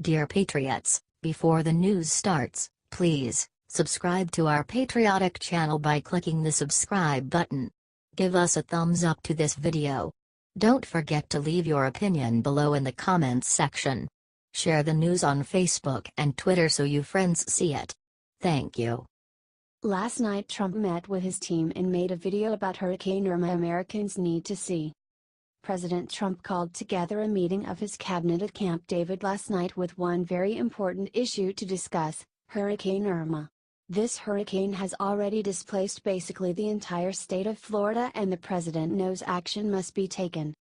Dear Patriots, before the news starts, please subscribe to our patriotic channel by clicking the subscribe button. Give us a thumbs up to this video. Don't forget to leave your opinion below in the comments section. Share the news on Facebook and Twitter so your friends see it. Thank you. Last night Trump met with his team and made a video about Hurricane Irma Americans need to see. President Trump called together a meeting of his cabinet at Camp David last night with one very important issue to discuss: Hurricane Irma. This hurricane has already displaced basically the entire state of Florida, and the president knows action must be taken.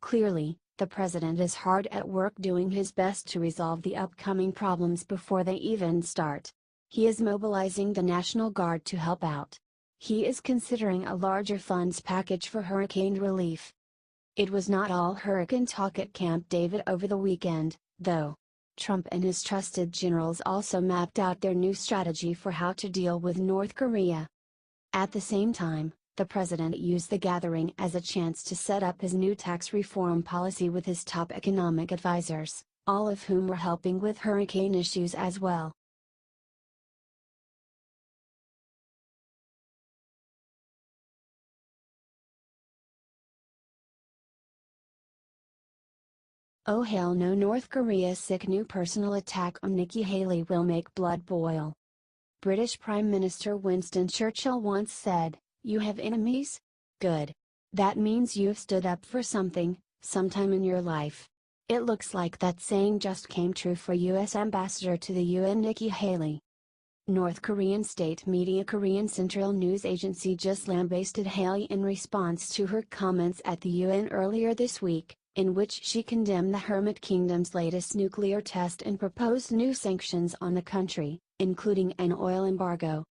Clearly, the president is hard at work doing his best to resolve the upcoming problems before they even start. He is mobilizing the National Guard to help out. He is considering a larger funds package for hurricane relief. It was not all hurricane talk at Camp David over the weekend, though. Trump and his trusted generals also mapped out their new strategy for how to deal with North Korea. At the same time, the president used the gathering as a chance to set up his new tax reform policy with his top economic advisors, all of whom were helping with hurricane issues as well. Oh hell no! North Korea's sick new personal attack on Nikki Haley will make blood boil. British Prime Minister Winston Churchill once said, "You have enemies? Good. That means you've stood up for something, sometime in your life." It looks like that saying just came true for U.S. Ambassador to the UN Nikki Haley. North Korean state media Korean Central News Agency just lambasted Haley in response to her comments at the UN earlier this week, in which she condemned the Hermit Kingdom's latest nuclear test and proposed new sanctions on the country, including an oil embargo.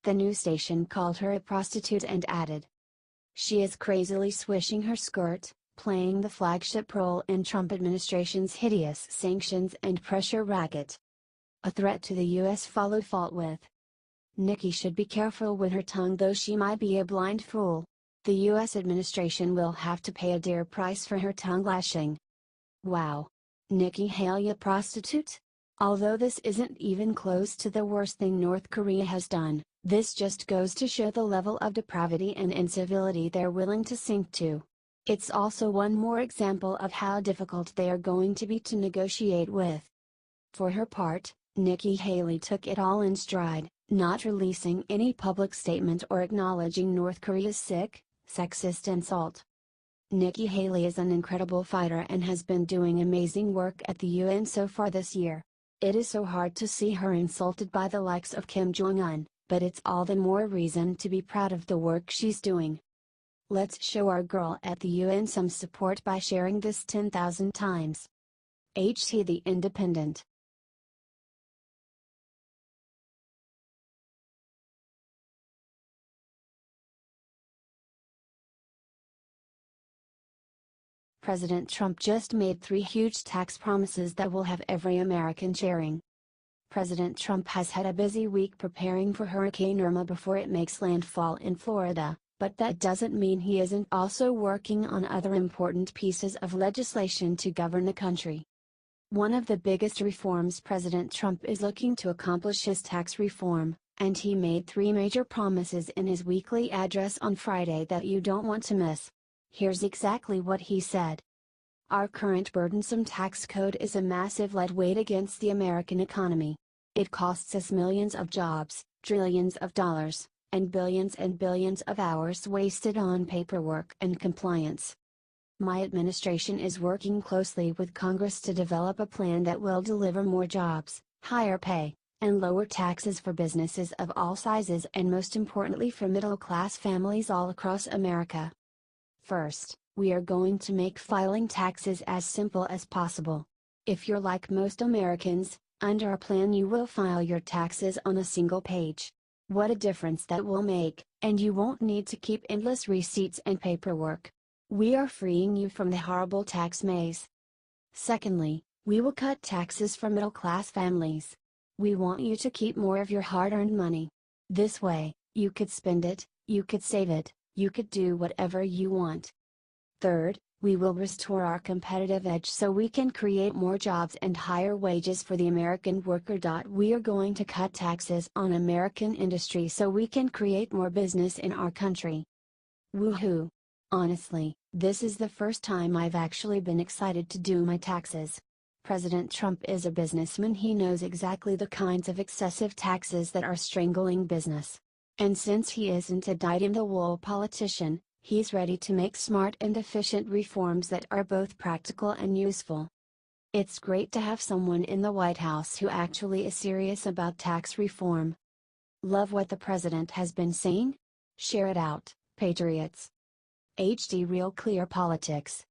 The news station called her a prostitute and added, "She is crazily swishing her skirt, playing the flagship role in Trump administration's hideous sanctions and pressure racket." A threat to the U.S. followed fault with, "Nikki should be careful with her tongue, though she might be a blind fool. The U.S. administration will have to pay a dear price for her tongue lashing." Wow. Nikki Haley a prostitute? Although this isn't even close to the worst thing North Korea has done, this just goes to show the level of depravity and incivility they're willing to sink to. It's also one more example of how difficult they are going to be to negotiate with. For her part, Nikki Haley took it all in stride, not releasing any public statement or acknowledging North Korea's sick, sexist insult. Nikki Haley is an incredible fighter and has been doing amazing work at the UN so far this year. It is so hard to see her insulted by the likes of Kim Jong-un, but it's all the more reason to be proud of the work she's doing. Let's show our girl at the UN some support by sharing this 10,000 times. HT The Independent. President Trump just made 3 huge tax promises that will have every American cheering. President Trump has had a busy week preparing for Hurricane Irma before it makes landfall in Florida, but that doesn't mean he isn't also working on other important pieces of legislation to govern the country. One of the biggest reforms President Trump is looking to accomplish is tax reform, and he made 3 major promises in his weekly address on Friday that you don't want to miss. Here's exactly what he said. "Our current burdensome tax code is a massive lead weight against the American economy. It costs us millions of jobs, trillions of dollars, and billions of hours wasted on paperwork and compliance. My administration is working closely with Congress to develop a plan that will deliver more jobs, higher pay, and lower taxes for businesses of all sizes, and most importantly for middle-class families all across America. First, we are going to make filing taxes as simple as possible. If you're like most Americans, under our plan you will file your taxes on a single page. What a difference that will make, and you won't need to keep endless receipts and paperwork. We are freeing you from the horrible tax maze. Secondly, we will cut taxes for middle-class families. We want you to keep more of your hard-earned money. This way, you could spend it, you could save it, you could do whatever you want. Third, We will restore our competitive edge so we can create more jobs and higher wages for the American worker. We are going to cut taxes on American industry so we can create more business in our country. Woohoo! Honestly, this is the first time I've actually been excited to do my taxes. President Trump is a businessman. He knows exactly the kinds of excessive taxes that are strangling business. And since he isn't a dyed-in-the-wool politician, he's ready to make smart and efficient reforms that are both practical and useful. It's great to have someone in the White House who actually is serious about tax reform. Love what the president has been saying? Share it out, patriots. HD Real Clear Politics.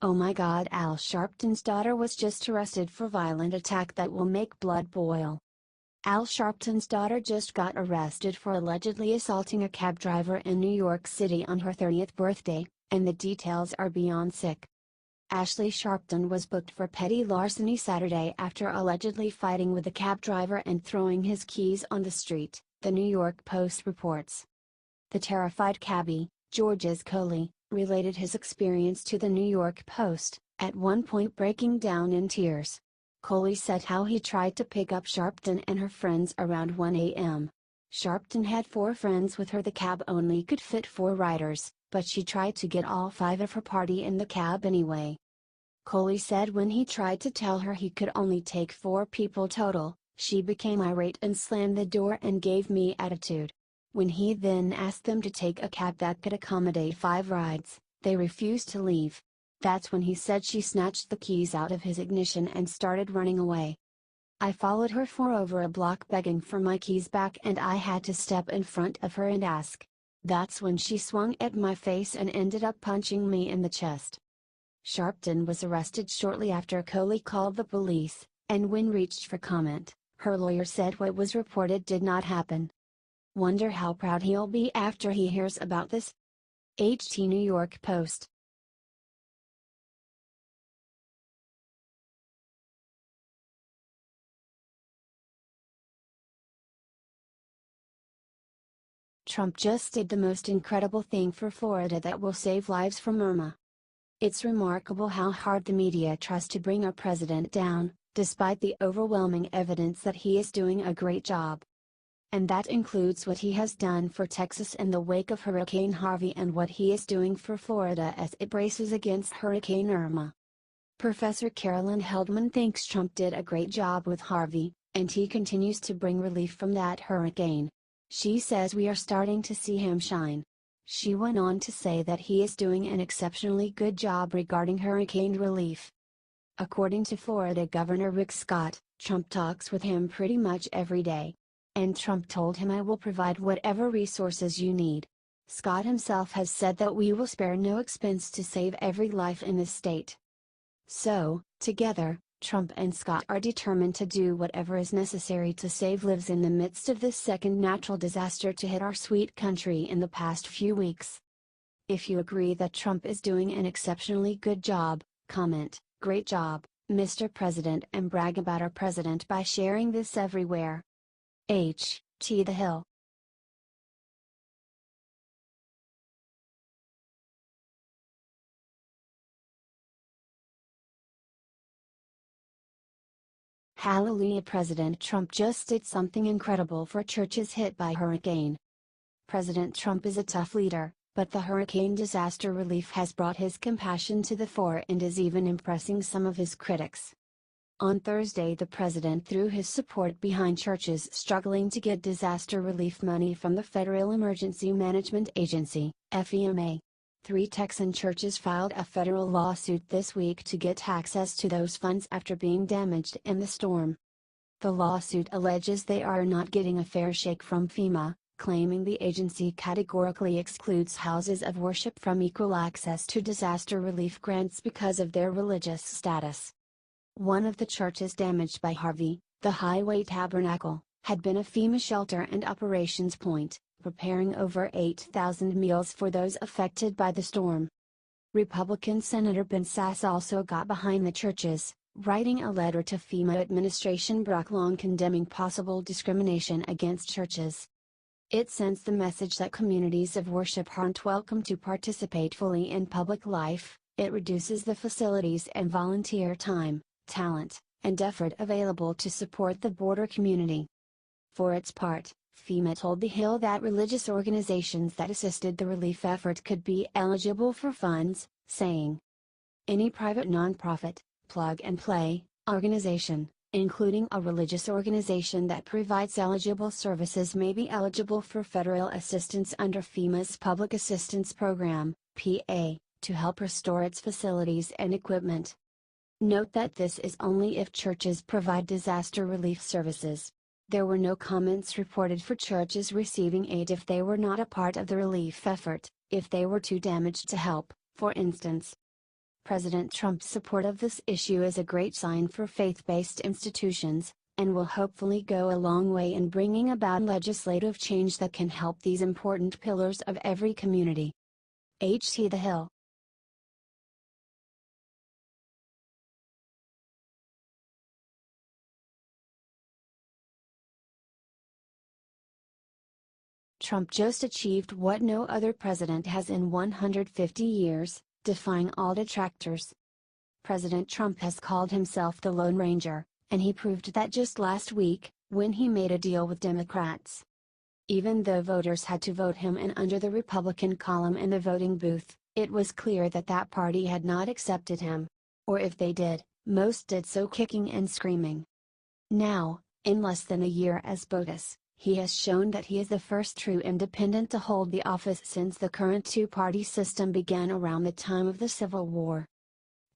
Oh my God, Al Sharpton's daughter was just arrested for violent attack that will make blood boil. Al Sharpton's daughter just got arrested for allegedly assaulting a cab driver in New York City on her 30th birthday, and the details are beyond sick. Ashley Sharpton was booked for petty larceny Saturday after allegedly fighting with the cab driver and throwing his keys on the street, the New York Post reports. The terrified cabbie, Georges Coley, related his experience to the New York Post, at one point breaking down in tears. Coley said how he tried to pick up Sharpton and her friends around 1 a.m. Sharpton had 4 friends with her. The cab only could fit 4 riders, but she tried to get all 5 of her party in the cab anyway. Coley said when he tried to tell her he could only take 4 people total, she became irate and slammed the door and gave me attitude. When he then asked them to take a cab that could accommodate 5 rides, they refused to leave. That's when he said she snatched the keys out of his ignition and started running away. I followed her for over a block begging for my keys back, and I had to step in front of her and ask. That's when she swung at my face and ended up punching me in the chest. Sharpton was arrested shortly after Coley called the police, and when reached for comment, her lawyer said what was reported did not happen. Wonder how proud he'll be after he hears about this? HT New York Post. Trump just did the most incredible thing for Florida that will save lives from Irma. It's remarkable how hard the media tries to bring our president down, despite the overwhelming evidence that he is doing a great job. And that includes what he has done for Texas in the wake of Hurricane Harvey and what he is doing for Florida as it braces against Hurricane Irma. Professor Carolyn Heldman thinks Trump did a great job with Harvey, and he continues to bring relief from that hurricane. She says we are starting to see him shine. She went on to say that he is doing an exceptionally good job regarding hurricane relief. According to Florida Governor Rick Scott, Trump talks with him pretty much every day. And Trump told him, I will provide whatever resources you need. Scott himself has said that we will spare no expense to save every life in this state. So, together, Trump and Scott are determined to do whatever is necessary to save lives in the midst of this second natural disaster to hit our sweet country in the past few weeks. If you agree that Trump is doing an exceptionally good job, comment, "Great job, Mr. President," and brag about our president by sharing this everywhere. H.T. The Hill. Hallelujah! President Trump just did something incredible for churches hit by hurricane. President Trump is a tough leader, but the hurricane disaster relief has brought his compassion to the fore and is even impressing some of his critics. On Thursday, the president threw his support behind churches struggling to get disaster relief money from the Federal Emergency Management Agency, FEMA. 3 Texan churches filed a federal lawsuit this week to get access to those funds after being damaged in the storm. The lawsuit alleges they are not getting a fair shake from FEMA, claiming the agency categorically excludes houses of worship from equal access to disaster relief grants because of their religious status. One of the churches damaged by Harvey, the Highway Tabernacle, had been a FEMA shelter and operations point, preparing over 8,000 meals for those affected by the storm. Republican Senator Ben Sasse also got behind the churches, writing a letter to FEMA administration broke long condemning possible discrimination against churches. It sends the message that communities of worship aren't welcome to participate fully in public life. It reduces the facilities and volunteer time, talent, and effort available to support the border community. For its part, FEMA told The Hill that religious organizations that assisted the relief effort could be eligible for funds, saying, "Any private nonprofit, plug-and-play, organization, including a religious organization that provides eligible services may be eligible for federal assistance under FEMA's Public Assistance Program, PA, to help restore its facilities and equipment." Note that this is only if churches provide disaster relief services. There were no comments reported for churches receiving aid if they were not a part of the relief effort, if they were too damaged to help, for instance. President Trump's support of this issue is a great sign for faith-based institutions, and will hopefully go a long way in bringing about legislative change that can help these important pillars of every community. H.T. The Hill. Trump just achieved what no other president has in 150 years, defying all detractors. President Trump has called himself the Lone Ranger, and he proved that just last week, when he made a deal with Democrats. Even though voters had to vote him in under the Republican column in the voting booth, it was clear that that party had not accepted him. Or if they did, most did so kicking and screaming. Now, in less than a year as POTUS, he has shown that he is the first true independent to hold the office since the current two-party system began around the time of the Civil War.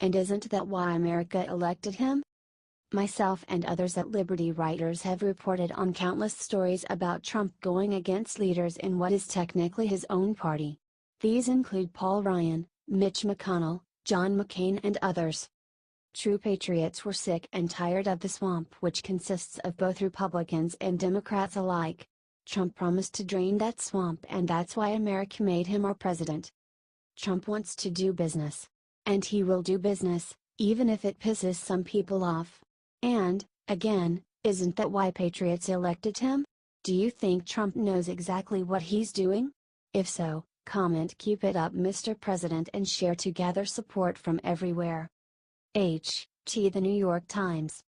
And isn't that why America elected him? Myself and others at Liberty Writers have reported on countless stories about Trump going against leaders in what is technically his own party. These include Paul Ryan, Mitch McConnell, John McCain and others. True patriots were sick and tired of the swamp which consists of both Republicans and Democrats alike. Trump promised to drain that swamp and that's why America made him our president. Trump wants to do business. And he will do business, even if it pisses some people off. And, again, isn't that why patriots elected him? Do you think Trump knows exactly what he's doing? If so, comment "Keep it up Mr. President" and share to gather support from everywhere. H.T. The New York Times.